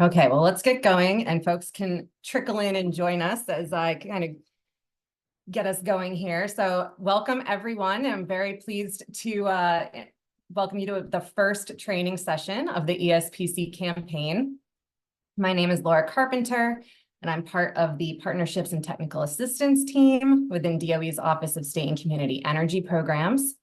Okay, well, let's get going and folks can trickle in and join us as I kind of get us going here. So welcome everyone. I'm very pleased to welcome you to the first training session of the ESPC campaign. My name is Laura Carpenter, and I'm part of the Partnerships and Technical Assistance team within DOE's Office of State and Community Energy Programs.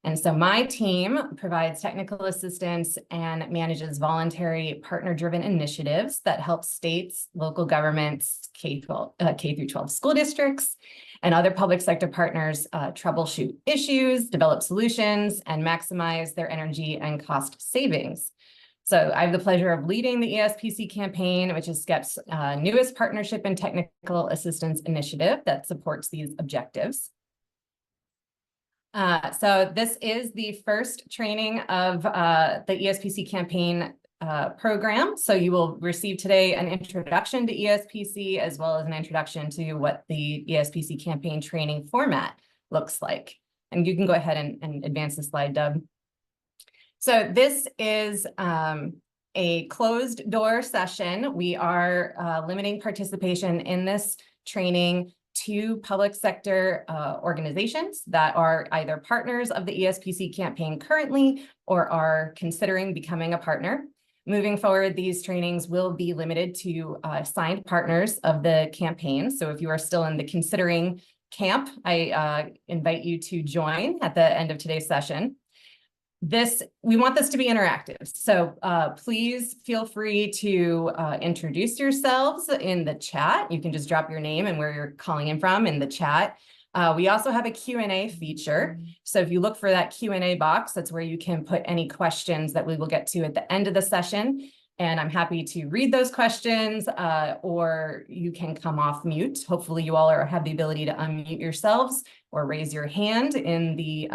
And so my team provides technical assistance and manages voluntary partner-driven initiatives that help states, local governments, K through 12 school districts, and other public sector partners troubleshoot issues, develop solutions, and maximize their energy and cost savings. So I have the pleasure of leading the ESPC campaign, which is SCEP's newest partnership and technical assistance initiative that supports these objectives. So this is the first training of the ESPC campaign program. So you will receive today an introduction to ESPC as well as an introduction to what the ESPC campaign training format looks like. And you can go ahead and advance the slide, Dub. So this is a closed door session. We are limiting participation in this training to public sector organizations that are either partners of the ESPC campaign currently or are considering becoming a partner. Moving forward, these trainings will be limited to signed partners of the campaign. So if you are still in the considering camp, I invite you to join at the end of today's session. We want this to be interactive. So please feel free to introduce yourselves in the chat. You can just drop your name and where you're calling in from in the chat. We also have a Q&A feature. So if you look for that Q&A box, that's where you can put any questions that we will get to at the end of the session. And I'm happy to read those questions, or you can come off mute. Hopefully you all have the ability to unmute yourselves or raise your hand in the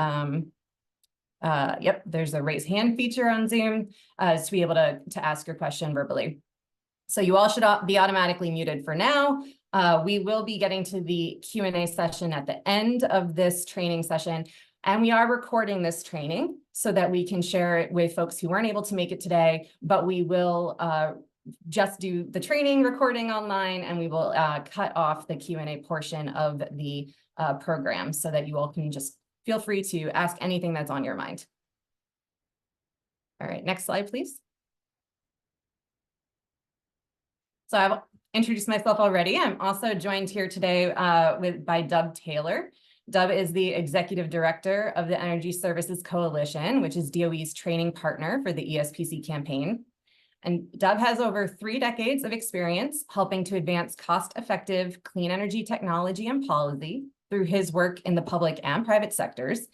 yep, there's a raise hand feature on Zoom to be able to ask your question verbally. So you all should be automatically muted for now. We will be getting to the Q&A session at the end of this training session, and we are recording this training so that we can share it with folks who weren't able to make it today, but we will just do the training recording online, and we will cut off the Q&A portion of the program so that you all can just feel free to ask anything that's on your mind. All right, next slide, please. So I've introduced myself already. I'm also joined here today by Dub Taylor. Dub is the Executive Director of the Energy Services Coalition, which is DOE's training partner for the ESPC campaign. And Dub has over 3 decades of experience helping to advance cost-effective clean energy technology and policy through his work in the public and private sectors,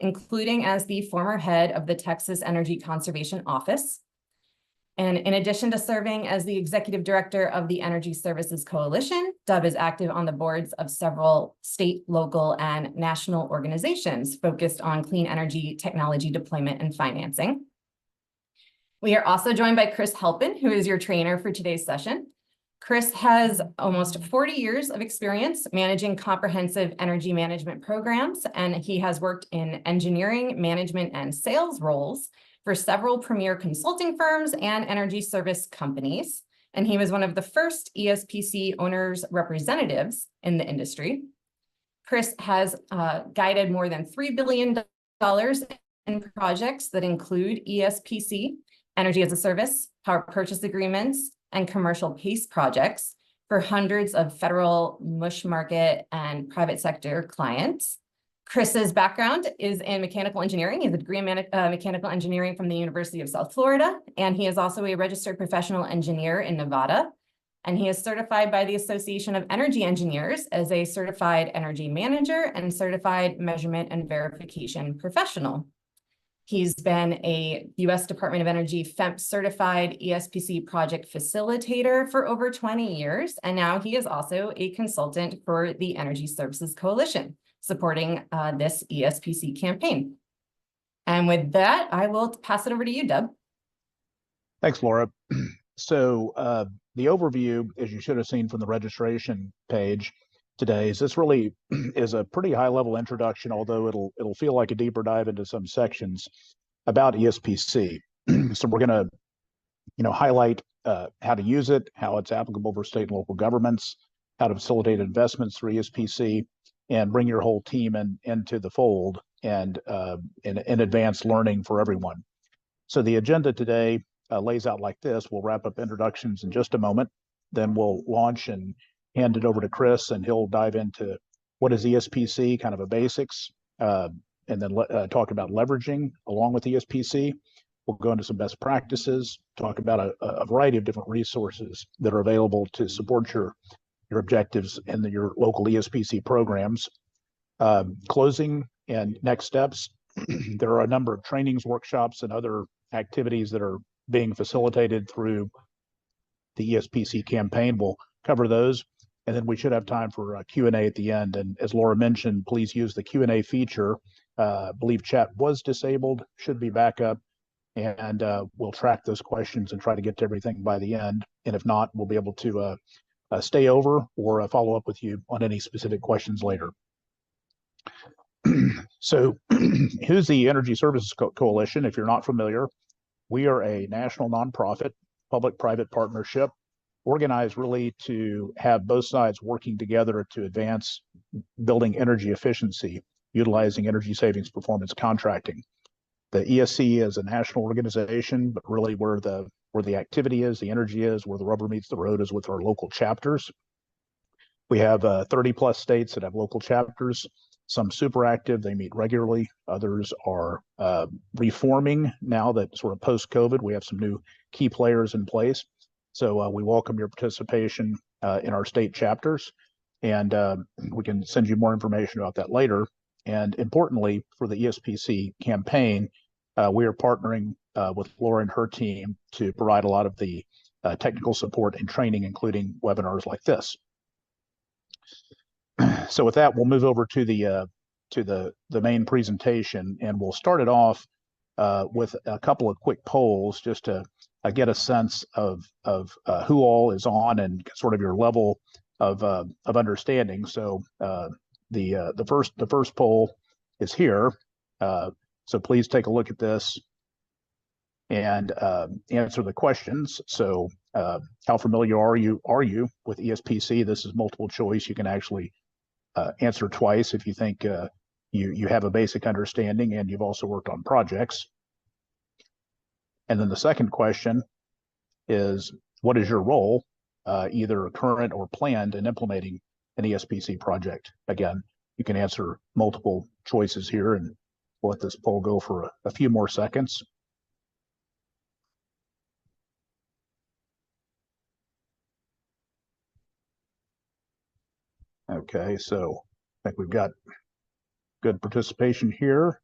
including as the former head of the Texas Energy Conservation Office. And in addition to serving as the executive director of the Energy Services Coalition, Dub is active on the boards of several state, local, and national organizations focused on clean energy technology deployment and financing. We are also joined by Chris Halpin, who is your trainer for today's session. Chris has almost 40 years of experience managing comprehensive energy management programs, and he has worked in engineering, management, and sales roles for several premier consulting firms and energy service companies. And he was one of the first ESPC owners representatives in the industry. Chris has guided more than $3 billion in projects that include ESPC, energy as a service, power purchase agreements, and commercial PACE projects for hundreds of federal MUSH market and private sector clients. Chris's background is in mechanical engineering. He has a degree in mechanical engineering from the University of South Florida, and he is also a registered professional engineer in Nevada. And he is certified by the Association of Energy Engineers as a certified energy manager and certified measurement and verification professional. He's been a U.S. Department of Energy FEMP certified ESPC project facilitator for over 20 years, and now he is also a consultant for the Energy Services Coalition, supporting this ESPC campaign. And with that, I will pass it over to you, Dub. Thanks, Laura. So the overview, as you should have seen from the registration page today, is this really is a pretty high-level introduction, although it'll feel like a deeper dive into some sections about ESPC. So we're going to highlight how to use it, how it's applicable for state and local governments, how to facilitate investments through ESPC, and bring your whole team into the fold and advance learning for everyone. So the agenda today lays out like this. We'll wrap up introductions in just a moment. Then we'll launch and hand it over to Chris, and he'll dive into what is ESPC, kind of a basics, and then talk about leveraging along with ESPC. We'll go into some best practices, talk about a variety of different resources that are available to support your objectives in your local ESPC programs. Closing and next steps. There are a number of trainings, workshops, and other activities that are being facilitated through the ESPC campaign. We'll cover those, and then we should have time for Q&A at the end. And as Laura mentioned, please use the Q&A feature. I believe chat was disabled, should be back up, and we'll track those questions and try to get to everything by the end. And if not, we'll be able to stay over or follow up with you on any specific questions later. So who's the Energy Services Coalition? If you're not familiar, we are a national nonprofit, public-private partnership, organized really to have both sides working together to advance building energy efficiency, utilizing energy savings performance contracting. The ESC is a national organization, but really where the activity is, the energy is, where the rubber meets the road is with our local chapters. We have 30 plus states that have local chapters. Some super active, they meet regularly. Others are reforming now that sort of post-COVID. We have some new key players in place. So we welcome your participation in our state chapters, and we can send you more information about that later. And importantly, for the ESPC campaign, we are partnering with Laura and her team to provide a lot of the technical support and training, including webinars like this. So with that, we'll move over to the main presentation, and we'll start it off with a couple of quick polls just to get a sense of who all is on and sort of your level of understanding. So the first poll is here. So please take a look at this and answer the questions. So how familiar are you with ESPC? This is multiple choice. You can actually answer twice if you think you have a basic understanding and you've also worked on projects. And then the second question is, what is your role, either current or planned, in implementing an ESPC project? Again, you can answer multiple choices here, and we'll let this poll go for a few more seconds. Okay, so I think we've got good participation here.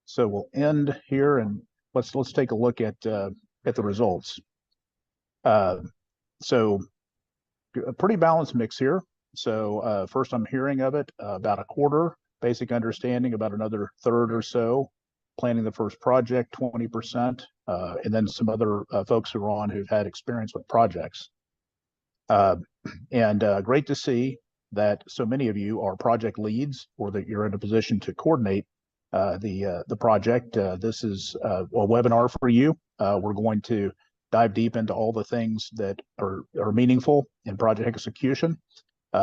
So we'll end here, and let's take a look at the results. So a pretty balanced mix here. So first I'm hearing of it, about a quarter, basic understanding, about another third or so, planning the first project, 20%, and then some other folks who are on who've had experience with projects. And great to see that so many of you are project leads, or that you're in a position to coordinate the project. This is a webinar for you. We're going to dive deep into all the things that are meaningful in project execution.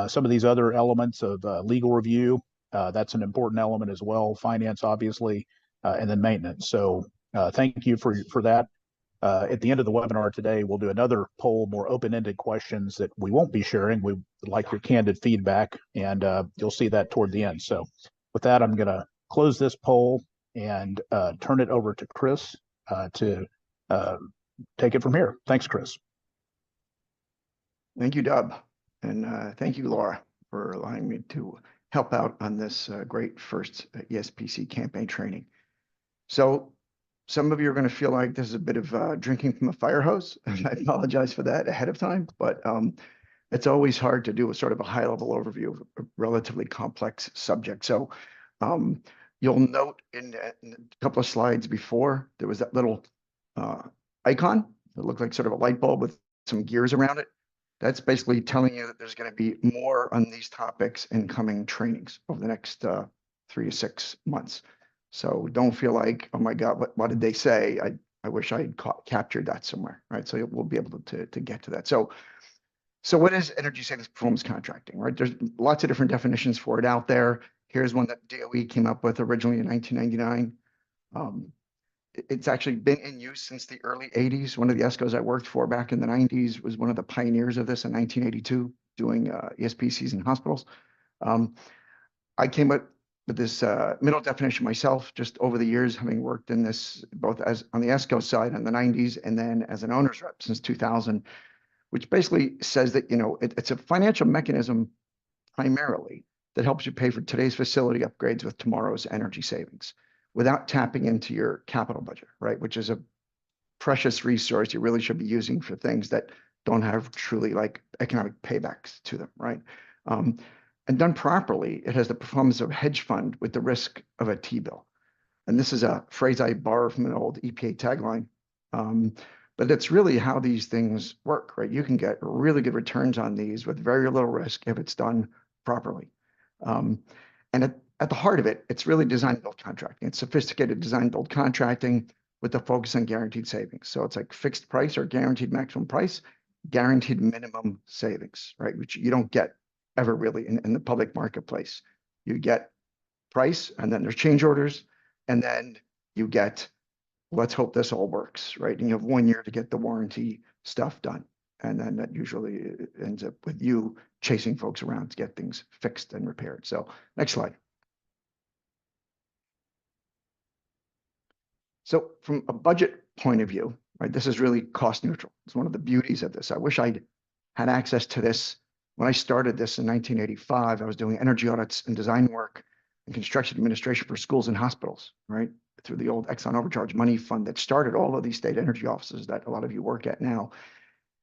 Some of these other elements of legal review, that's an important element as well. Finance, obviously, and then maintenance. So thank you for that. At the end of the webinar today, we'll do another poll, more open-ended questions that we won't be sharing. We would like your candid feedback, and you'll see that toward the end. So with that, I'm going to close this poll and turn it over to Chris to take it from here. Thanks, Chris. Thank you, Dub. And thank you, Laura, for allowing me to help out on this great first ESPC campaign training. So some of you are going to feel like this is a bit of drinking from a fire hose, and I apologize for that ahead of time, but it's always hard to do a sort of a high-level overview of a relatively complex subject. So you'll note in a couple of slides before, there was that little icon that looked like sort of a light bulb with some gears around it. That's basically telling you that there's going to be more on these topics in coming trainings over the next 3 to 6 months. So don't feel like, oh my God, what did they say? I wish I had captured that somewhere, right? So we'll be able to get to that. So what is energy savings performance contracting, right? There's lots of different definitions for it out there. Here's one that DOE came up with originally in 1999. It's actually been in use since the early 80s. One of the ESCOs I worked for back in the 90s was one of the pioneers of this in 1982, doing ESPCs in hospitals. I came up with this middle definition myself just over the years, having worked in this both as on the ESCO side in the 90s and then as an owner's rep since 2000, which basically says that, it's a financial mechanism primarily that helps you pay for today's facility upgrades with tomorrow's energy savings without tapping into your capital budget, right? Which is a precious resource you really should be using for things that don't have truly like economic paybacks to them, right? And done properly, it has the performance of a hedge fund with the risk of a T-bill. And this is a phrase I borrow from an old EPA tagline. But it's really how these things work, right? You can get really good returns on these with very little risk if it's done properly. And at the heart of it, it's really design build contracting. It's sophisticated design build contracting with the focus on guaranteed savings. So it's like fixed price or guaranteed maximum price, guaranteed minimum savings, right? Which you don't get ever really in the public marketplace. You get price, and then there's change orders, and then you get, let's hope this all works, right? And you have 1 year to get the warranty stuff done. And then that usually ends up with you chasing folks around to get things fixed and repaired. So next slide. So from a budget point of view, right, this is really cost neutral. It's one of the beauties of this. I wish I'd had access to this. When I started this in 1985, I was doing energy audits and design work and construction administration for schools and hospitals, right? Through the old Exxon Overcharge Money Fund that started all of these state energy offices that a lot of you work at now.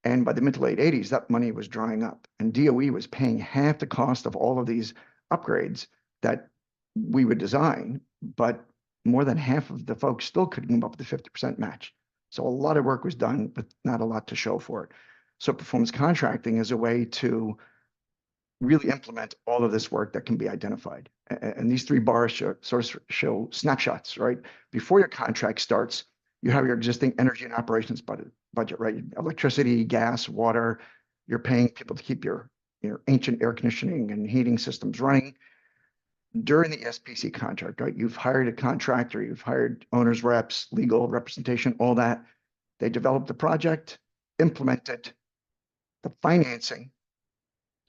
And by the mid to late 80s, that money was drying up. And DOE was paying half the cost of all of these upgrades that we would design, but more than half of the folks still couldn't come up with the 50% match. So a lot of work was done, but not a lot to show for it. So performance contracting is a way to really implement all of this work that can be identified. And these three bars show snapshots, right? Before your contract starts, you have your existing energy and operations budget, right? Electricity, gas, water. You're paying people to keep your ancient air conditioning and heating systems running. During the ESPC contract, right? You've hired a contractor, you've hired owners reps, legal representation, all that. They develop the project, implement it. The financing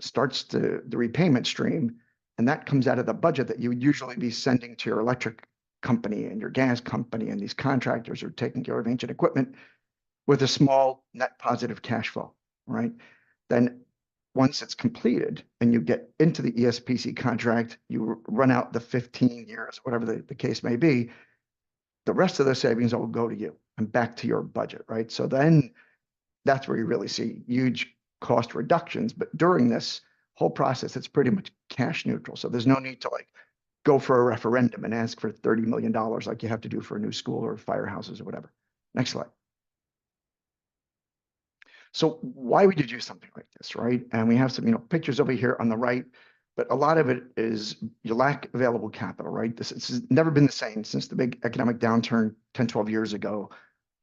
starts the repayment stream, and that comes out of the budget that you would usually be sending to your electric company and your gas company, and these contractors are taking care of ancient equipment with a small net positive cash flow, right? Then once it's completed and you get into the ESPC contract, you run out the 15 years, whatever the case may be, the rest of the savings will go to you and back to your budget, right? So then that's where you really see huge cost reductions. But during this whole process, it's pretty much cash neutral. So there's no need to like go for a referendum and ask for $30 million like you have to do for a new school or firehouses or whatever. Next slide. So why would you do something like this, right? And we have some, pictures over here on the right, but a lot of it is you lack available capital, right? This has never been the same since the big economic downturn 10, 12 years ago.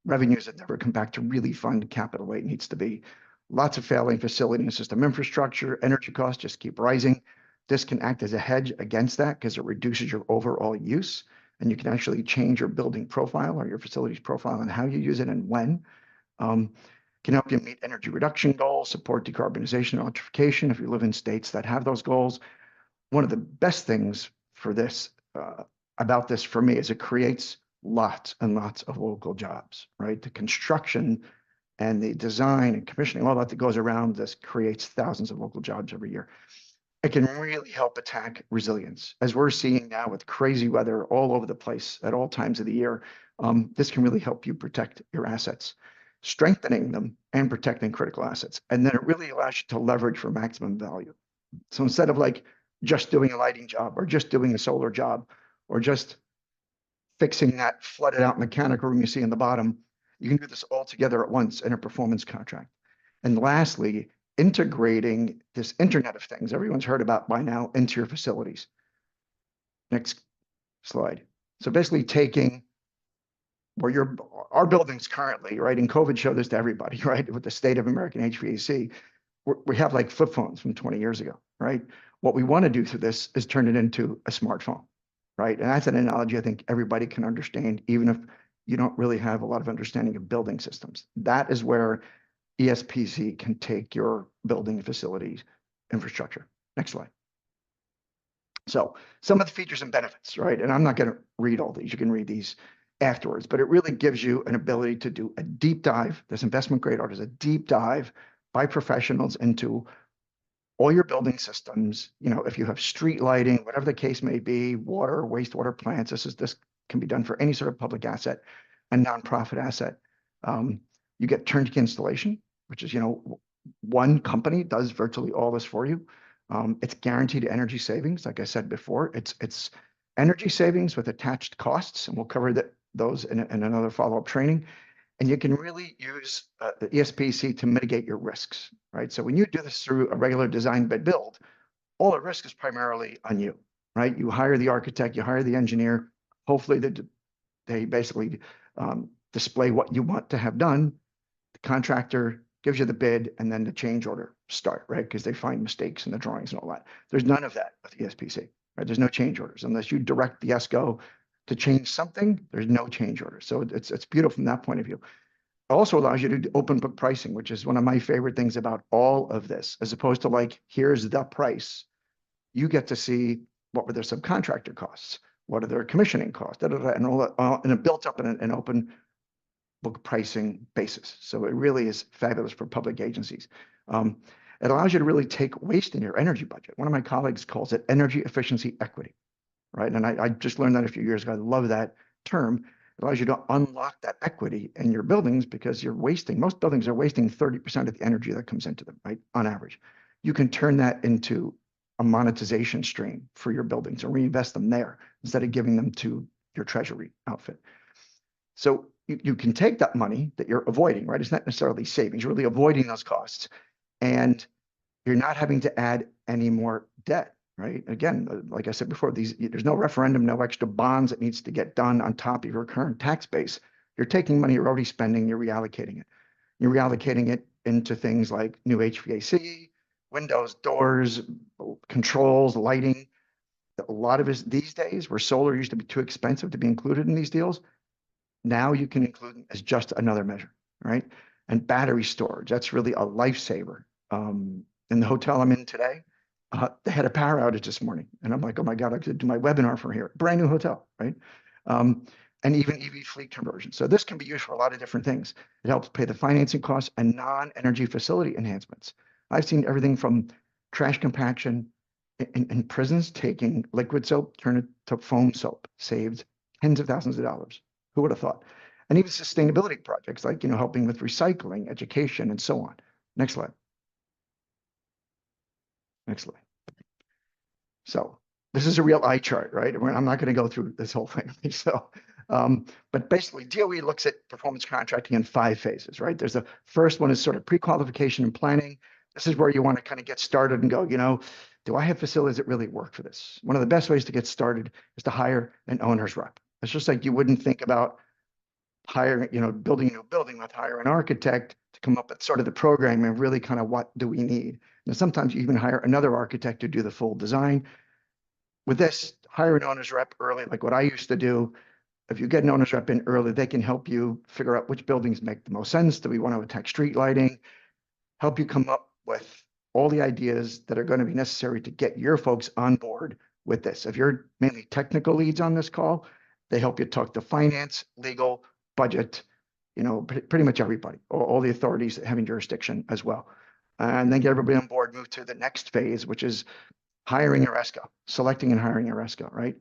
Revenues have never come back to really fund capital the way it needs to be. Lots of failing facility and system infrastructure, energy costs just keep rising. This can act as a hedge against that because it reduces your overall use, and you can actually change your building profile or your facilities profile and how you use it and when. Can help you meet energy reduction goals, support decarbonization and electrification if you live in states that have those goals. One of the best things for this, about this for me, is it creates lots and lots of local jobs, right? The construction and the design and commissioning, all that goes around this creates thousands of local jobs every year. It can really help attack resilience. As we're seeing now with crazy weather all over the place at all times of the year, this can really help you protect your assets, strengthening them and protecting critical assets. And then it really allows you to leverage for maximum value. So instead of like just doing a lighting job or just doing a solar job or just fixing that flooded out mechanical room you see in the bottom, you can do this all together at once in a performance contract. And lastly, integrating this Internet of Things everyone's heard about by now into your facilities. Next slide. So basically taking where our buildings currently, right? And COVID showed this to everybody, right? With the state of American HVAC, we have like flip phones from 20 years ago, right? What we want to do through this is turn it into a smartphone, right? And that's an analogy I think everybody can understand, even if you don't really have a lot of understanding of building systems. That is where ESPC can take your building and facilities infrastructure. Next slide. So some of the features and benefits, right? And I'm not going to read all these. You can read these afterwards, but it really gives you an ability to do a deep dive. This investment grade art is a deep dive by professionals into all your building systems. You know, if you have street lighting, whatever the case may be, water, wastewater plants, this can be done for any sort of public asset and nonprofit asset. You get turnkey installation, which is, you know, one company does virtually all this for you. It's guaranteed energy savings. Like I said before, it's energy savings with attached costs, and we'll cover those in another follow-up training. And you can really use the ESPC to mitigate your risks, right? So when you do this through a regular design bid build, all the risk is primarily on you, right? You hire the architect, you hire the engineer. Hopefully they basically display what you want to have done. The contractor gives you the bid, and then the change order start, right? Because they find mistakes in the drawings and all that. There's none of that with ESPC, right? There's no change orders unless you direct the ESCO to change something. There's no change order. So it's beautiful from that point of view. It also allows you to do open book pricing, which is one of my favorite things about all of this, as opposed to like, here's the price. You get to see what were their subcontractor costs, what are their commissioning costs, and all that, and it built up in an open book pricing basis. So it really is fabulous for public agencies. It allows you to really take waste in your energy budget. One of my colleagues calls it energy efficiency equity, right? And I just learned that a few years ago. I love that term. It allows you to unlock that equity in your buildings because most buildings are wasting 30% of the energy that comes into them, right? On average. You can turn that into a monetization stream for your buildings or reinvest them there instead of giving them to your treasury outfit. So you can take that money that you're avoiding, right? It's not necessarily savings, you're really avoiding those costs. And you're not having to add any more debt, right? Again, like I said before, there's no referendum, no extra bonds that needs to get done on top of your current tax base. You're taking money you're already spending, you're reallocating it. You're reallocating it into things like new HVAC, windows, doors, controls, lighting. A lot of it these days, where solar used to be too expensive to be included in these deals, now you can include them as just another measure, right? And battery storage, that's really a lifesaver. In the hotel I'm in today, they had a power outage this morning. And I'm like, oh my God, I could do my webinar from here. Brand new hotel, right? And even EV fleet conversion. So this can be used for a lot of different things. It helps pay the financing costs and non-energy facility enhancements. I've seen everything from trash compaction in prisons, taking liquid soap, turn it to foam soap, saved tens of thousands of dollars. Who would have thought? And even sustainability projects like, helping with recycling, education, and so on. Next slide. Next slide. So this is a real eye chart, right? I'm not going to go through this whole thing. So, but basically DOE looks at performance contracting in 5 phases, right? There's the first one is sort of pre-qualification and planning. This is where you want to kind of get started and go, do I have facilities that really work for this? One of the best ways to get started is to hire an owner's rep. It's just like you wouldn't think about hiring, building a new building with hire an architect to come up with sort of the program and really kind of what do we need. And sometimes you even hire another architect to do the full design. With this, hire an owner's rep early, like what I used to do. If you get an owner's rep in early, they can help you figure out which buildings make the most sense. Do we want to attack street lighting? Help you come up with all the ideas that are going to be necessary to get your folks on board with this. If you're mainly technical leads on this call, they help you talk to finance, legal, budget, pretty much everybody, all the authorities having jurisdiction as well. And then get everybody on board, move to the next phase, which is hiring your ESCO, selecting and hiring your ESCO, right?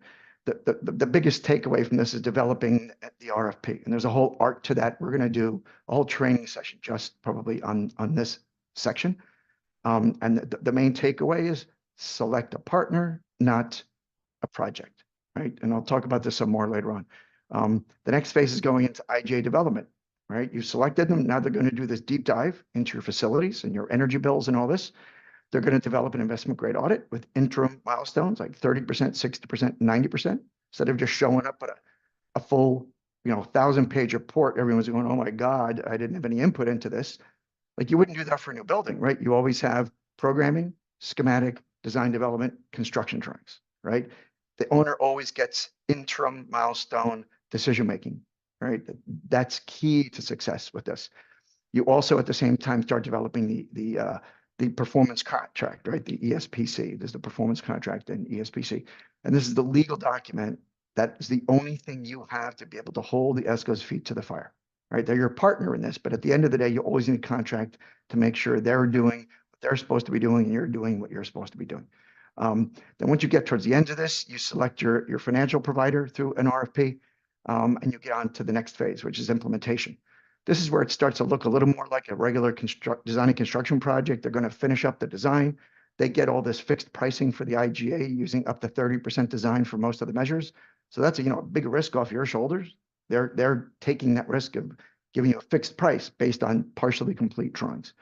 The biggest takeaway from this is developing the RFP. And there's a whole art to that. We're going to do a whole training session just probably on this section. And the main takeaway is select a partner, not a project, right? And I'll talk about this some more later on. The next phase is going into IGA development, right? You've selected them. Now they're going to do this deep dive into your facilities and your energy bills and all this. They're going to develop an investment grade audit with interim milestones like 30%, 60%, 90%, instead of just showing up at a full 1,000-page report, everyone's going, oh my God, I didn't have any input into this. Like you wouldn't do that for a new building, right? You always have programming, schematic, design development, construction drawings, right? The owner always gets interim milestone decision-making, right? That's key to success with this. You also at the same time start developing the performance contract, right? The ESPC. There's the performance contract in ESPC. And this is the legal document that is the only thing you have to be able to hold the ESCO's feet to the fire, right? They're your partner in this, but at the end of the day, you always need a contract to make sure they're doing what they're supposed to be doing and you're doing what you're supposed to be doing. Then once you get towards the end of this, you select your financial provider through an RFP, and you get on to the next phase, which is implementation. This is where it starts to look a little more like a regular design and construction project. They're going to finish up the design. They get all this fixed pricing for the IGA using up to 30% design for most of the measures. So that's a big risk off your shoulders. They're taking that risk of giving you a fixed price based on partially complete drawings.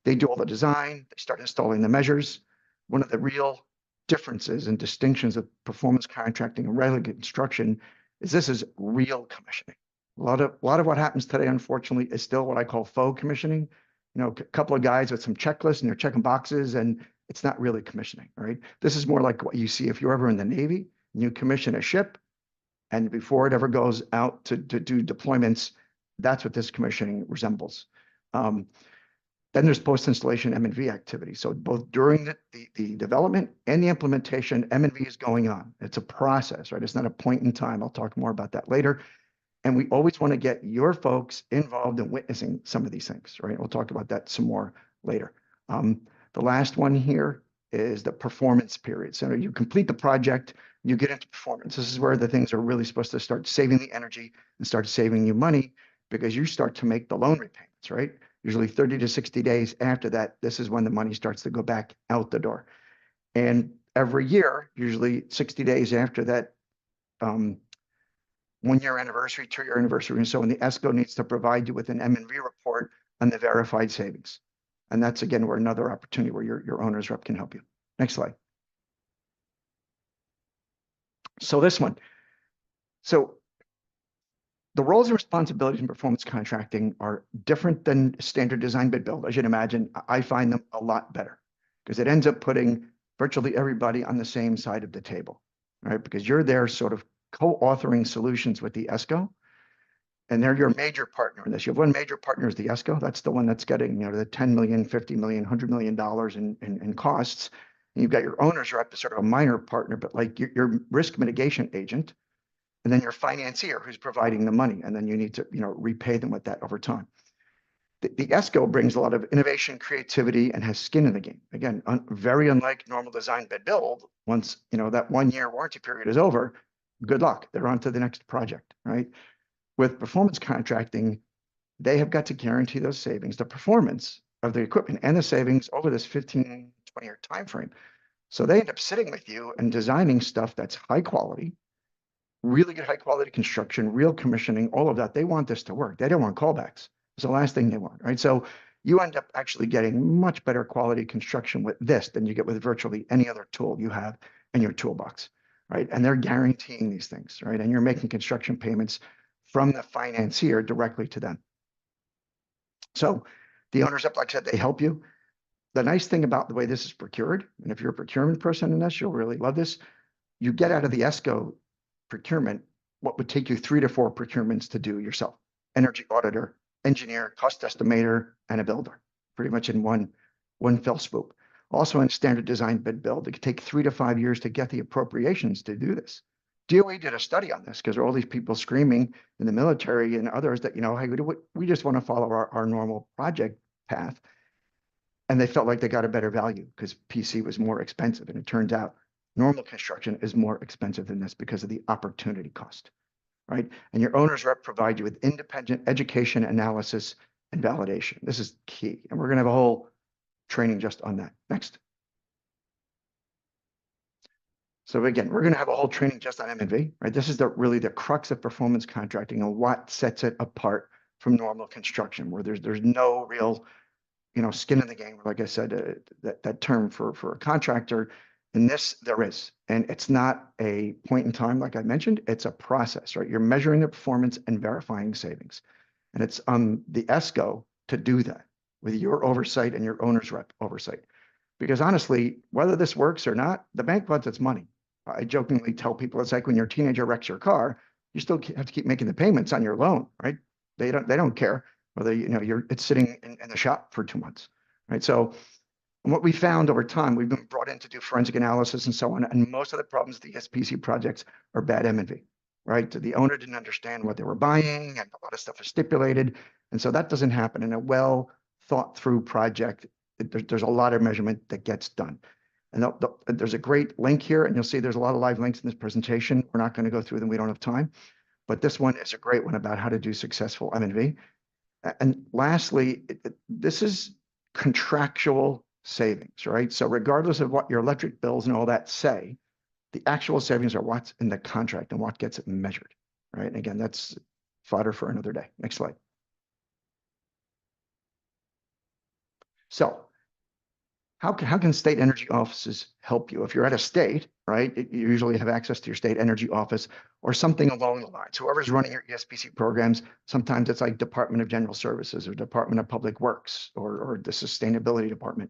They do all the design. They start installing the measures. One of the real differences and distinctions of performance contracting and regular construction is this is real commissioning. A lot of what happens today, unfortunately, is still what I call faux commissioning. A couple of guys with some checklists and they're checking boxes, and it's not really commissioning, right? This is more like what you see if you're ever in the Navy and you commission a ship, and before it ever goes out to do deployments, that's what this commissioning resembles. Then there's post-installation M&V activity. So both during the development and the implementation, M&V is going on. It's a process, right? It's not a point in time. I'll talk more about that later. And we always want to get your folks involved in witnessing some of these things, right? We'll talk about that some more later. The last one here is the performance period. So you complete the project, you get into performance. This is where the things are really supposed to start saving the energy and start saving you money because you start to make the loan repayments, right? Usually 30 to 60 days after that, this is when the money starts to go back out the door. And every year, usually 60 days after that, 1-year anniversary, 2-year anniversary, and so on, the ESCO needs to provide you with an M&V report on the verified savings. And that's, again, where another opportunity where your owner's rep can help you. Next slide. So this one. So the roles and responsibilities in performance contracting are different than standard design bid build. As you'd imagine, I find them a lot better because it ends up putting virtually everybody on the same side of the table, right? Because you're there sort of co-authoring solutions with the ESCO, and they're your major partner in this. You have one major partner is the ESCO. That's the one that's getting the $10 million, $50 million, $100 million in costs. And you've got your owner's rep, sort of a minor partner, but like your risk mitigation agent, and then your financier who's providing the money, and then you need to repay them with that over time. The ESCO brings a lot of innovation, creativity, and has skin in the game. Again, very unlike normal design bid build. Once that 1-year warranty period is over, good luck. They're on to the next project, right? With performance contracting, they have got to guarantee those savings, the performance of the equipment and the savings over this 15, 20-year time frame. So they end up sitting with you and designing stuff that's high quality, really good high quality construction, real commissioning, all of that. They want this to work. They don't want callbacks. It's the last thing they want, right? So you end up actually getting much better quality construction with this than you get with virtually any other tool you have in your toolbox, right? And they're guaranteeing these things, right? And you're making construction payments from the financier directly to them. So the owners up, like I said, they help you. The nice thing about the way this is procured, and if you're a procurement person in this, you'll really love this. You get out of the ESCO procurement what would take you 3 to 4 procurements to do yourself. Energy auditor, engineer, cost estimator, and a builder, pretty much in one fell swoop. Also in standard design bid build, it could take 3 to 5 years to get the appropriations to do this. DOE did a study on this because there are all these people screaming in the military and others that, hey, we just want to follow our normal project path. And they felt like they got a better value because PC was more expensive. And it turns out normal construction is more expensive than this because of the opportunity cost, right? And your owner's rep provide you with independent education, analysis, and validation. This is key. And we're going to have a whole training just on that. Next. So again, we're going to have a whole training just on M&V, right? This is really the crux of performance contracting and what sets it apart from normal construction, where there's no real, skin in the game. Like I said, that term for a contractor And this there is, and it's not a point in time, like I mentioned, it's a process, right? You're measuring the performance and verifying savings. And it's on the ESCO to do that with your oversight and your owner's rep oversight. Because honestly, whether this works or not, the bank wants its money. I jokingly tell people it's like when your teenager wrecks your car, you still have to keep making the payments on your loan, right? They don't care whether it's sitting in the shop for 2 months, right? So what we found over time, we've been brought in to do forensic analysis and so on, and most of the problems with the SPC projects are bad M&V, right? The owner didn't understand what they were buying, and a lot of stuff is stipulated, and so that doesn't happen in a well thought through project. There's a lot of measurement that gets done. And there's a great link here, and you'll see there's a lot of live links in this presentation. We're not going to go through them. We don't have time. But this one is a great one about how to do successful M&V. And lastly, this is contractual savings, right? So regardless of what your electric bills and all that say, the actual savings are what's in the contract and what gets it measured, right? And again, that's fodder for another day. Next slide. So how can state energy offices help you? If you're at a state, right, you usually have access to your state energy office or something along the lines. Whoever's running your ESPC programs, sometimes it's like Department of General Services or Department of Public Works or the Sustainability Department.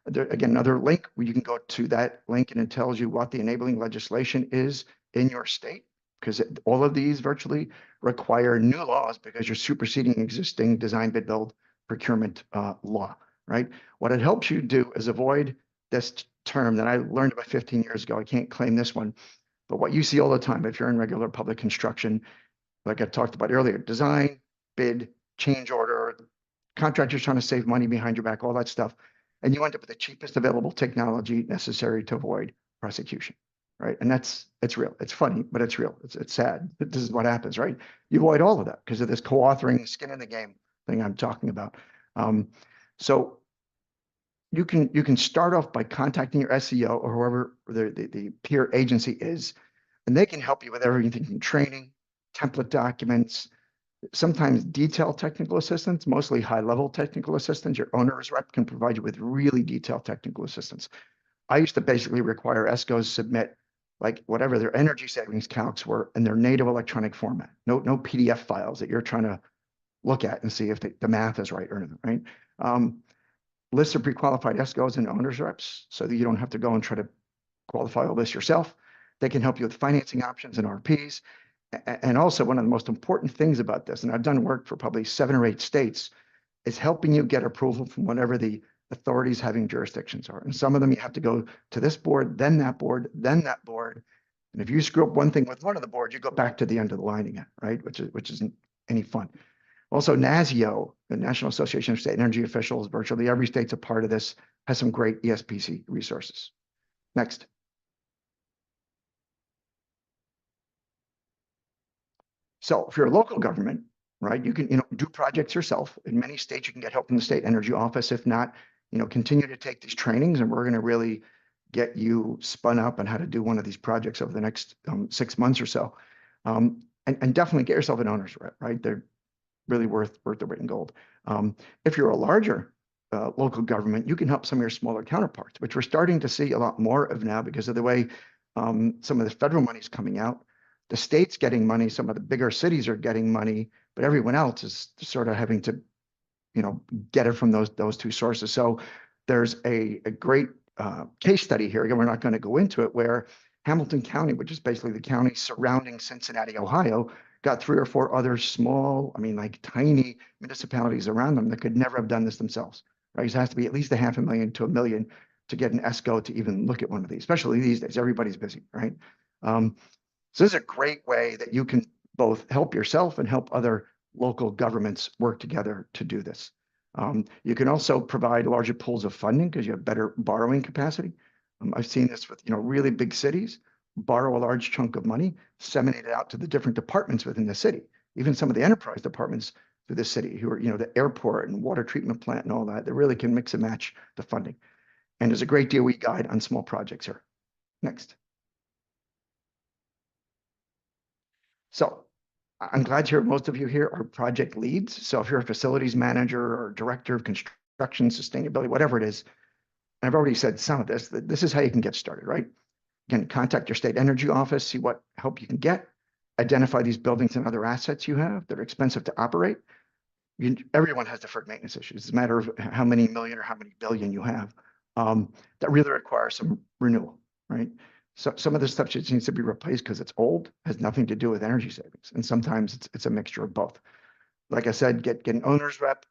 Again, another link where you can go to that link and it tells you what the enabling legislation is in your state, because all of these virtually require new laws because you're superseding existing design, bid, build, procurement law. Right? What it helps you do is avoid this term that I learned about 15 years ago. I can't claim this one, but what you see all the time if you're in regular public construction, like I talked about earlier, design, bid, change order, contractors trying to save money behind your back, all that stuff. And you end up with the cheapest available technology necessary to avoid prosecution, right? And it's real. It's funny, but it's real. It's sad. This is what happens, right? You avoid all of that because of this co-authoring, skin in the game thing I'm talking about. So you can start off by contacting your SEO or whoever the peer agency is, and they can help you with everything from training, template documents, sometimes detailed technical assistance, mostly high-level technical assistance. Your owner's rep can provide you with really detailed technical assistance. I used to basically require ESCOs submit like whatever their energy savings calcs were in their native electronic format. No PDF files that you're trying to look at and see if the math is right or not, right? Lists of pre-qualified ESCOs and owners reps so that you don't have to go and try to qualify all this yourself. They can help you with financing options and RPs. And also one of the most important things about this, and I've done work for probably 7 or 8 states, is helping you get approval from whatever the authorities having jurisdictions are. And some of them you have to go to this board, then that board, then that board. And if you screw up one thing with one of the boards, you go back to the end of the line again, right? Which isn't any fun. Also, NASEO, the National Association of State Energy Officials, virtually every state's a part of this, has some great ESPC resources. Next. So if you're a local government, right, you can do projects yourself. In many states, you can get help from the state energy office. If not, continue to take these trainings, and we're going to really get you spun up on how to do one of these projects over the next 6 months or so. And definitely get yourself an owner's rep, right? They're really worth the weight in gold. If you're a larger local government, you can help some of your smaller counterparts, which we're starting to see a lot more of now because of the way some of the federal money is coming out. The state's getting money, some of the bigger cities are getting money, but everyone else is sort of having to, get it from those two sources. So there's a great case study here. Again, we're not going to go into it, where Hamilton County, which is basically the county surrounding Cincinnati, Ohio, got 3 or 4 other small, like tiny municipalities around them that could never have done this themselves, right? It has to be at least $500,000 to $1 million to get an ESCO to even look at one of these, especially these days. Everybody's busy, right? So this is a great way that you can both help yourself and help other local governments work together to do this. You can also provide larger pools of funding because you have better borrowing capacity. I've seen this with really big cities. Borrow a large chunk of money, disseminate it out to the different departments within the city, even some of the enterprise departments through the city who are, the airport and water treatment plant and all that. They really can mix and match the funding. And there's a great DOE guide on small projects here. Next. So I'm glad to hear most of you here are project leads. So if you're a facilities manager or director of construction, sustainability, whatever it is, I've already said some of this. This is how you can get started, right? Again, contact your state energy office, see what help you can get, identify these buildings and other assets you have that are expensive to operate. Everyone has deferred maintenance issues. It's a matter of how many million or how many billion you have that really require some renewal, right? So some of this stuff just needs to be replaced because it's old, has nothing to do with energy savings. And sometimes it's a mixture of both. Like I said, get an owner's rep,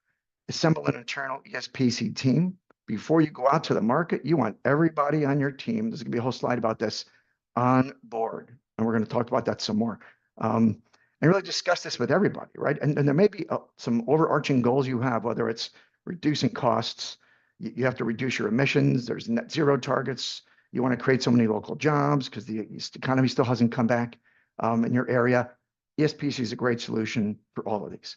assemble an internal ESPC team. Before you go out to the market, you want everybody on your team, there's gonna be a whole slide about this, on board. And we're gonna talk about that some more. And really discuss this with everybody, right? And there may be some overarching goals you have, whether it's reducing costs, you have to reduce your emissions, there's net zero targets, you want to create so many local jobs because the economy still hasn't come back in your area. ESPC is a great solution for all of these.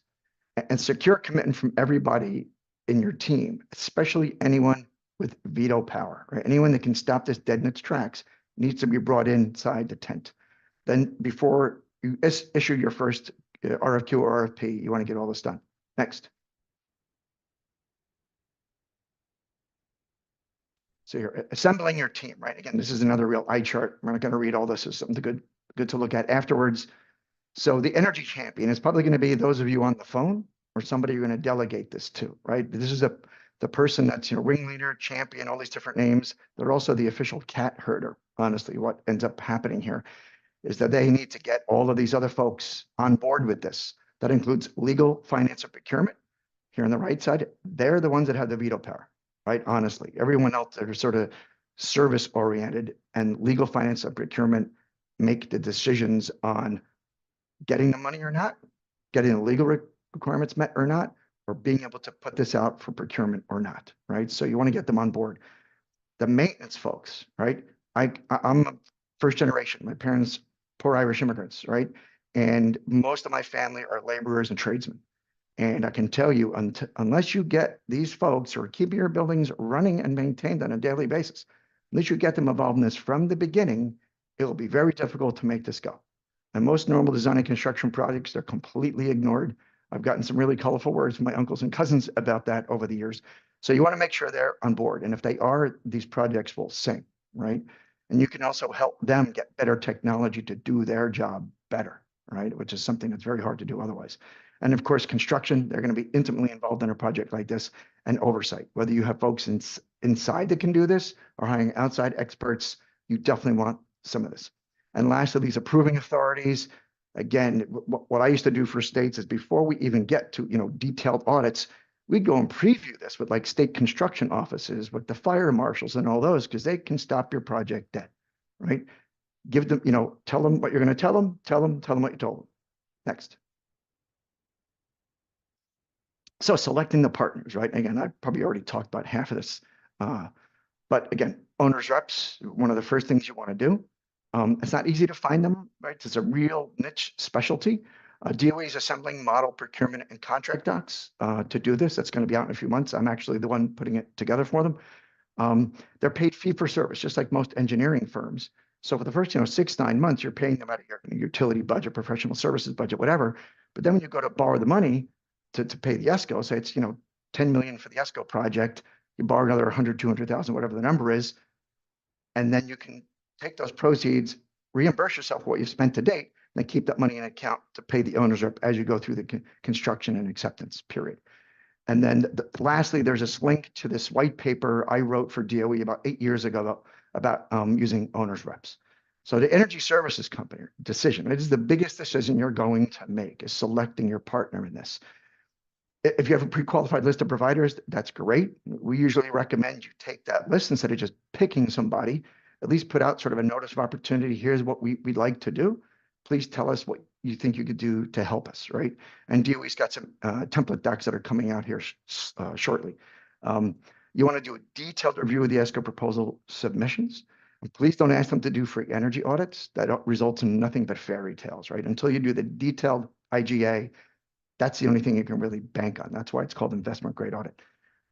And secure commitment from everybody in your team, especially anyone with veto power, right? Anyone that can stop this dead in its tracks needs to be brought inside the tent. Then before you issue your first RFQ or RFP, you want to get all this done. Next. So you're assembling your team, right? Again, this is another real eye chart. We're not going to read all this. It's something good to look at afterwards. So the energy champion is probably going to be those of you on the phone or somebody you're going to delegate this to, right? This is the person that's, ringleader, champion, all these different names. They're also the official cat herder. Honestly, what ends up happening here is that they need to get all of these other folks on board with this. That includes legal, finance, and procurement. Here on the right side, they're the ones that have the veto power, right? Honestly, everyone else that are sort of service oriented, and legal, finance, and procurement make the decisions on getting the money or not, getting the legal requirements met or not, or being able to put this out for procurement or not, right? So you want to get them on board. The maintenance folks, right? I'm first generation. My parents, poor Irish immigrants, right? And most of my family are laborers and tradesmen. And I can tell you, unless you get these folks or keep your buildings running and maintained on a daily basis, unless you get them involved in this from the beginning, it will be very difficult to make this go. And most normal design and construction projects, they're completely ignored. I've gotten some really colorful words from my uncles and cousins about that over the years. So you want to make sure they're on board. And if they are, these projects will sing, right? And you can also help them get better technology to do their job better, right? Which is something that's very hard to do otherwise. And of course, construction, they're going to be intimately involved in a project like this, and oversight. Whether you have folks inside that can do this or hiring outside experts, you definitely want some of this. And lastly, these approving authorities. Again, what I used to do for states is before we even get to detailed audits, we'd go and preview this with like state construction offices, with the fire marshals and all those, because they can stop your project dead, right? Give them, tell them what you're going to tell them, tell them what you told them. Next. So selecting the partners, right? Again, I probably already talked about half of this, but again, owners reps, one of the first things you want to do. It's not easy to find them, right? It's a real niche specialty. DOE is assembling model procurement and contract docs to do this. That's going to be out in a few months. I'm actually the one putting it together for them. They're paid fee for service, just like most engineering firms. So for the first, 6-9 months, you're paying them out of your utility budget, professional services budget, whatever. But then when you go to borrow the money to pay the ESCO, say it's, 10 million for the ESCO project, you borrow another 100, 200,000, whatever the number is, and then you can take those proceeds, reimburse yourself for what you've spent to date, and then keep that money in account to pay the owner's rep as you go through the construction and acceptance period. And then lastly, there's this link to this white paper I wrote for DOE about 8 years ago about using owner's reps. So the energy services company decision, it is the biggest decision you're going to make, is selecting your partner in this. If you have a pre-qualified list of providers, that's great. We usually recommend you take that list instead of just picking somebody. At least put out sort of a notice of opportunity. Here's what we'd like to do. Please tell us what you think you could do to help us, right? And DOE's got some template docs that are coming out here shortly. You want to do a detailed review of the ESCO proposal submissions. And please don't ask them to do free energy audits. That results in nothing but fairy tales, right? Until you do the detailed IGA, that's the only thing you can really bank on. That's why it's called investment grade audit.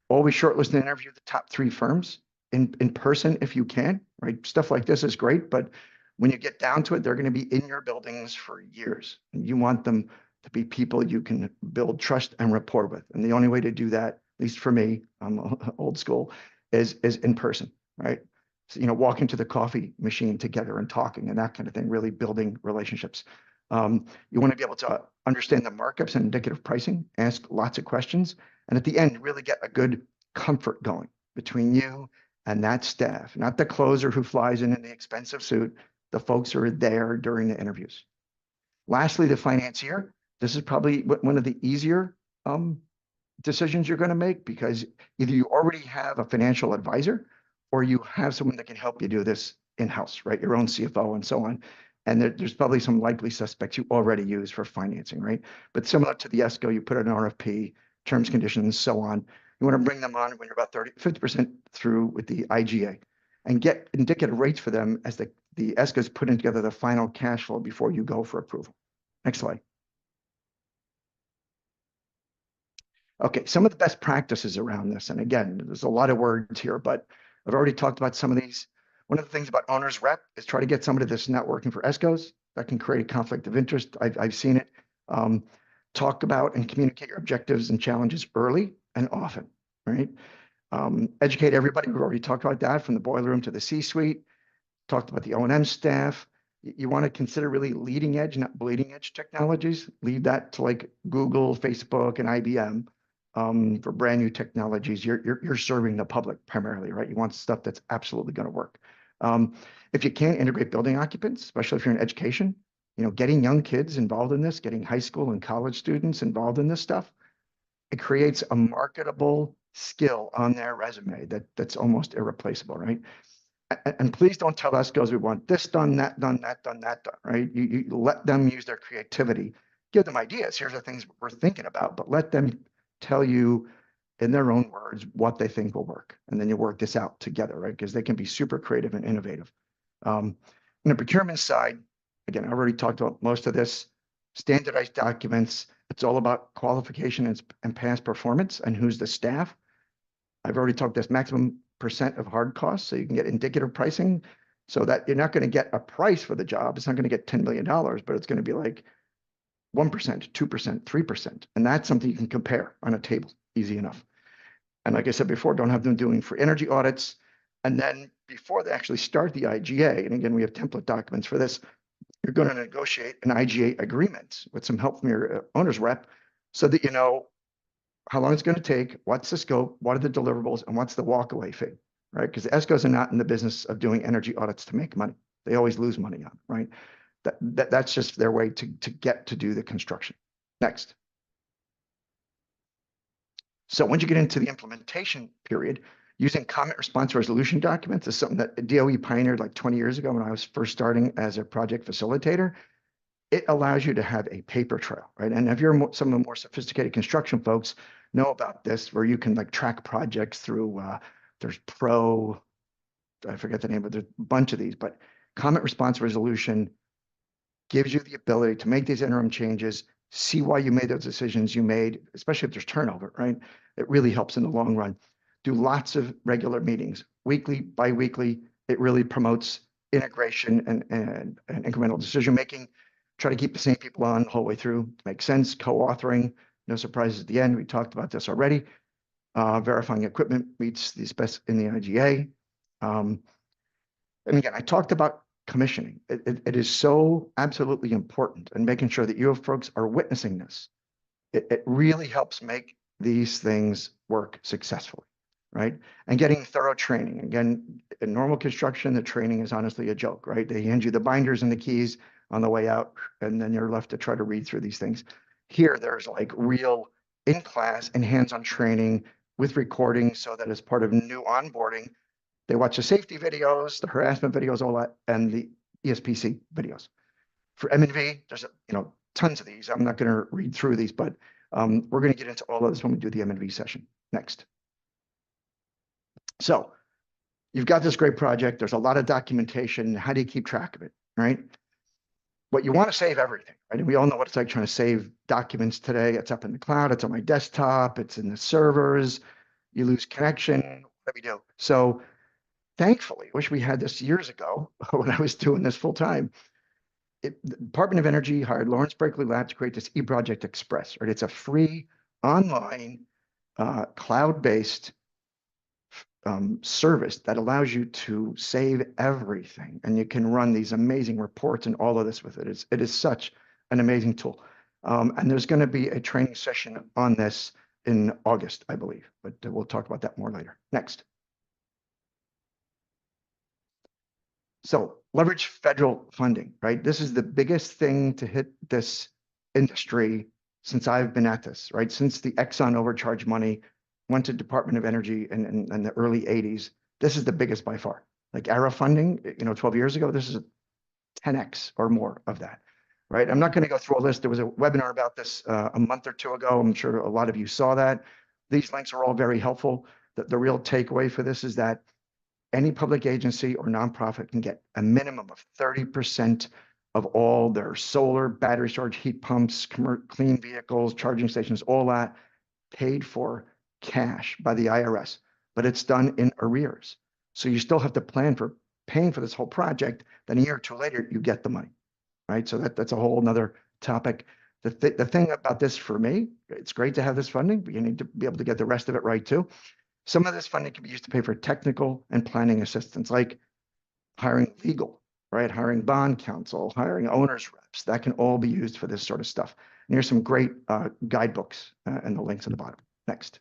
Always shortlist and interview the top 3 firms in person if you can, right? Stuff like this is great, but when you get down to it, they're going to be in your buildings for years. And you want them to be people you can build trust and rapport with. And the only way to do that, at least for me, I'm old school, is in person, right? So, walking to the coffee machine together and talking and that kind of thing, really building relationships. You want to be able to understand the markups and indicative pricing, ask lots of questions, and at the end, really get a good comfort going between you and that staff, not the closer who flies in the expensive suit, the folks who are there during the interviews. Lastly, the financier. This is probably one of the easier decisions you're going to make, because either you already have a financial advisor or you have someone that can help you do this in-house, right? Your own CFO and so on. And there's probably some likely suspects you already use for financing, right? But similar to the ESCO, you put an RFP, terms, conditions, so on. You want to bring them on when you're about 50% through with the IGA and get indicative rates for them as the ESCO is putting together the final cash flow before you go for approval. Next slide. Okay, some of the best practices around this, and again, there's a lot of words here, but I've already talked about some of these. One of the things about owner's rep is try to get somebody that's networking for ESCOs. That can create a conflict of interest. I've seen it. Talk about and communicate your objectives and challenges early and often, right? Educate everybody. We've already talked about that, from the boiler room to the C-suite. Talked about the O&M staff. You want to consider really leading edge, not bleeding edge technologies. Leave that to like Google, Facebook, and IBM. For brand new technologies, you're serving the public primarily, right? You want stuff that's absolutely going to work. If you can't integrate building occupants, especially if you're in education, getting young kids involved in this, getting high school and college students involved in this stuff, it creates a marketable skill on their resume that's almost irreplaceable, right? And please don't tell us, we want this done, that done, that done, that done, right? You let them use their creativity. Give them ideas. Here's the things we're thinking about, but let them tell you in their own words what they think will work. And then you work this out together, right? Because they can be super creative and innovative. On the procurement side, again, I already talked about most of this. Standardized documents. It's all about qualification and past performance and who's the staff. I've already talked this maximum % of hard costs, so you can get indicative pricing, so that you're not going to get a price for the job. It's not going to get $10 million, but it's going to be like 1%, 2%, 3%. And that's something you can compare on a table, easy enough. And like I said before, don't have them doing for energy audits. And then before they actually start the IGA, and again, we have template documents for this, you're going to negotiate an IGA agreement with some help from your owner's rep, so that you know how long it's going to take, what's the scope, what are the deliverables, and what's the walkaway fee, right? Because the ESCOs are not in the business of doing energy audits to make money. They always lose money on it, right? That's just their way to get to do the construction. Next. So once you get into the implementation period, using comment response resolution documents is something that DOE pioneered like 20 years ago when I was first starting as a project facilitator. It allows you to have a paper trail, right? And if you're some of the more sophisticated construction folks know about this, where you can like track projects through, there's I forget the name, but there's a bunch of these, but comment response resolution gives you the ability to make these interim changes, see why you made those decisions you made, especially if there's turnover, right? It really helps in the long run. Do lots of regular meetings, weekly, bi-weekly. It really promotes integration and incremental decision-making. Try to keep the same people on the whole way through. Makes sense. Co-authoring, no surprises at the end. We talked about this already. Verifying equipment meets the specs in the IGA. And again, I talked about commissioning. It is so absolutely important, and making sure that you folks are witnessing this. It really helps make these things work successfully, right? And getting thorough training. Again, in normal construction, the training is honestly a joke, right? They hand you the binders and the keys on the way out, and then you're left to try to read through these things. Here, there's like real in-class and hands-on training with recording, so that as part of new onboarding, they watch the safety videos, the harassment videos, all that, and the ESPC videos. For M&V, there's tons of these. I'm not going to read through these, but we're going to get into all of this when we do the M&V session. Next. So you've got this great project. There's a lot of documentation. How do you keep track of it, right? What you want to save everything, right? And we all know what it's like trying to save documents today. It's up in the cloud. It's on my desktop. It's in the servers. You lose connection. What do we do? So thankfully, wish we had this years ago when I was doing this full time. The Department of Energy hired Lawrence Berkeley Lab to create this eProject Express, right? It's a free online cloud-based service that allows you to save everything, and you can run these amazing reports and all of this with it. It is such an amazing tool. And there's going to be a training session on this in August, I believe, but we'll talk about that more later. Next. So leverage federal funding, right? This is the biggest thing to hit this industry since I've been at this, right? Since the Exxon overcharge money went to Department of Energy in the early 80s, this is the biggest by far. Like ARA funding, 12 years ago, this is 10x or more of that, right? I'm not going to go through all this. There was a webinar about this a month or two ago. I'm sure a lot of you saw that. These links are all very helpful. The real takeaway for this is that any public agency or nonprofit can get a minimum of 30% of all their solar, battery storage, heat pumps, clean vehicles, charging stations, all that paid for cash by the IRS, but it's done in arrears. So you still have to plan for paying for this whole project. Then a year or two later, you get the money, right? So that's a whole nother topic. The thing about this for me, it's great to have this funding, but you need to be able to get the rest of it right too. Some of this funding can be used to pay for technical and planning assistance, like hiring legal, right? Hiring bond counsel, hiring owners reps. That can all be used for this sort of stuff. And here's some great guidebooks and the links at the bottom. Next.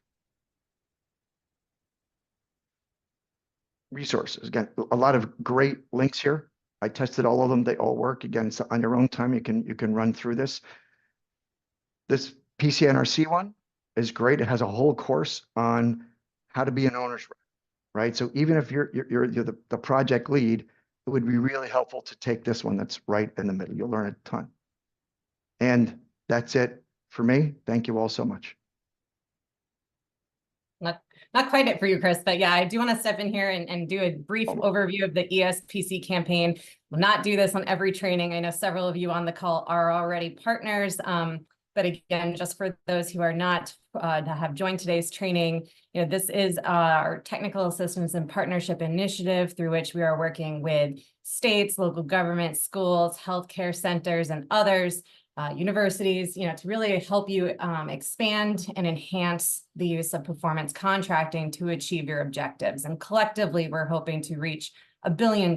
Resources. Again, a lot of great links here. I tested all of them. They all work. Again, so on your own time, you can run through this. This PCNRC one is great. It has a whole course on how to be an owner's rep, right? So even if you're the project lead, it would be really helpful to take this one that's right in the middle. You'll learn a ton. And that's it for me. Thank you all so much. Not quite it for you, Chris, but yeah, I do want to step in here and do a brief overview of the ESPC campaign. We'll not do this on every training. I know several of you on the call are already partners. But again, just for those who are not have joined today's training, this is our technical assistance and partnership initiative through which we are working with states, local governments, schools, healthcare centers, and others, universities, to really help you expand and enhance the use of performance contracting to achieve your objectives. And collectively, we're hoping to reach $1 billion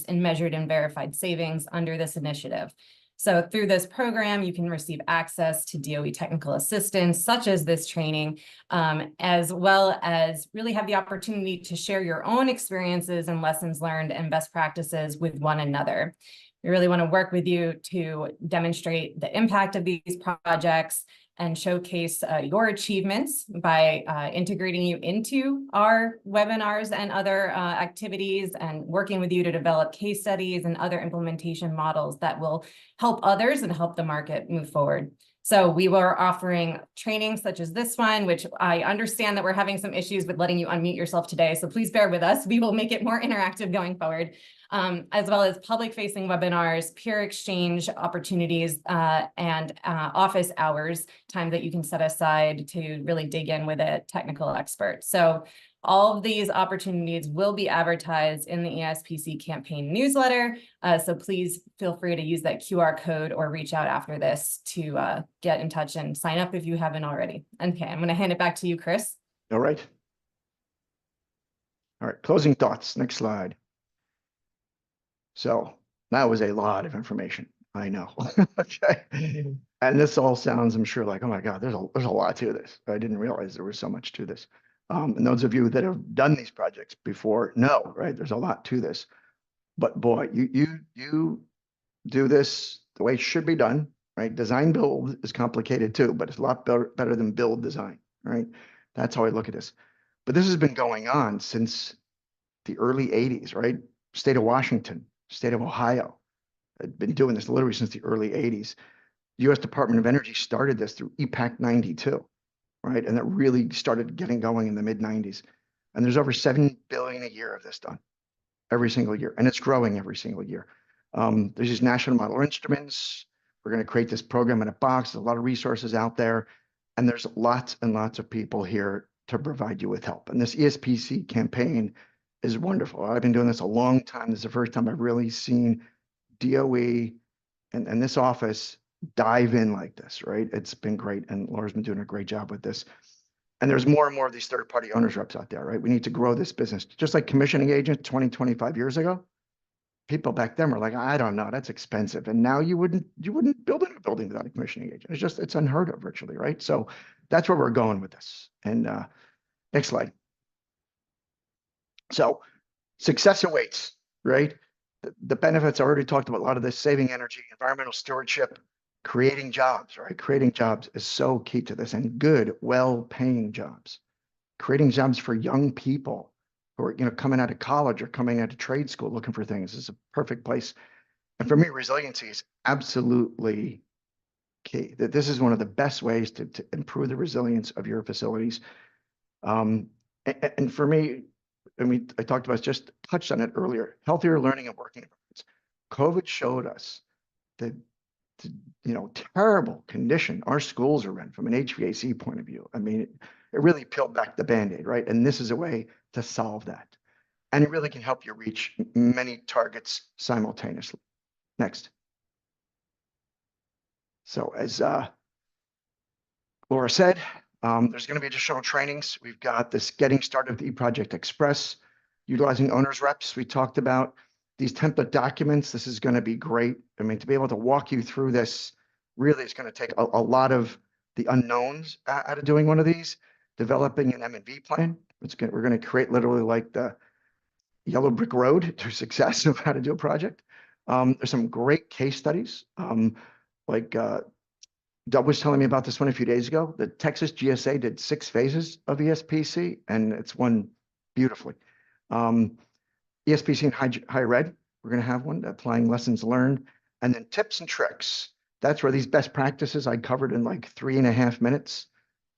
in measured and verified savings under this initiative. So through this program, you can receive access to DOE technical assistance, such as this training, as well as really have the opportunity to share your own experiences and lessons learned and best practices with one another. We really want to work with you to demonstrate the impact of these projects and showcase your achievements by integrating you into our webinars and other activities, and working with you to develop case studies and other implementation models that will help others and help the market move forward. So we were offering trainings such as this one, which I understand that we're having some issues with letting you unmute yourself today. So please bear with us. We will make it more interactive going forward, as well as public-facing webinars, peer exchange opportunities, and office hours, time that you can set aside to really dig in with a technical expert. So all of these opportunities will be advertised in the ESPC campaign newsletter. So please feel free to use that QR code or reach out after this to get in touch and sign up if you haven't already. Okay, I'm going to hand it back to you, Chris. All right. All right, closing thoughts. Next slide. So that was a lot of information. I know. Okay. And this all sounds, I'm sure, like, oh my God, there's a lot to this. I didn't realize there was so much to this. And those of you that have done these projects before know, right? There's a lot to this. But boy, you do this the way it should be done, right? Design build is complicated too, but it's a lot better than build design, right? That's how I look at this. But this has been going on since the early 80s, right? State of Washington, state of Ohio had been doing this literally since the early 80s. U.S. Department of Energy started this through EPAC 92, right? And it really started getting going in the mid 90s. And there's over 7 billion a year of this done every single year. And it's growing every single year. There's these national model instruments. We're going to create this program in a box. There's a lot of resources out there. And there's lots and lots of people here to provide you with help. And this ESPC campaign is wonderful. I've been doing this a long time. This is the first time I've really seen DOE and this office dive in like this, right? It's been great. And Laura's been doing a great job with this. And there's more and more of these third-party owners reps out there, right? We need to grow this business. Just like commissioning agents 20, 25 years ago, people back then were like, I don't know, that's expensive. And now you wouldn't build a building without a commissioning agent. It's unheard of virtually, right? So that's where we're going with this. And next slide. So success awaits, right? The benefits, I already talked about a lot of this: saving energy, environmental stewardship, creating jobs, right? Creating jobs is so key to this, and good, well-paying jobs. Creating jobs for young people who are, coming out of college or coming out of trade school looking for things. This is a perfect place. And for me, resiliency is absolutely key. That this is one of the best ways to improve the resilience of your facilities. And for me, I talked about, just touched on it earlier, healthier learning and working environments. COVID showed us the terrible condition our schools are in from an HVAC point of view. I mean, it really peeled back the Band-Aid, right? And this is a way to solve that. And it really can help you reach many targets simultaneously. Next. So as Laura said, there's going to be additional trainings. We've got this Getting Started with eProject Express, utilizing owners reps. We talked about these template documents. This is going to be great. I mean, to be able to walk you through this, really is going to take a lot of the unknowns out of doing one of these. Developing an M&V plan. We're going to create literally like the yellow brick road to success of how to do a project. There's some great case studies. Like Doug was telling me about this one a few days ago. The Texas GSA did 6 phases of ESPC, and it's won beautifully. ESPC in higher ed, we're going to have one, applying lessons learned, and then tips and tricks. That's where these best practices I covered in like 3.5 minutes.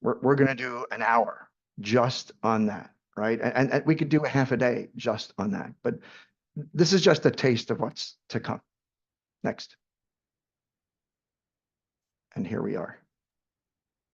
We're going to do an hour just on that, right? And we could do a half a day just on that. But this is just a taste of what's to come. Next. And here we are.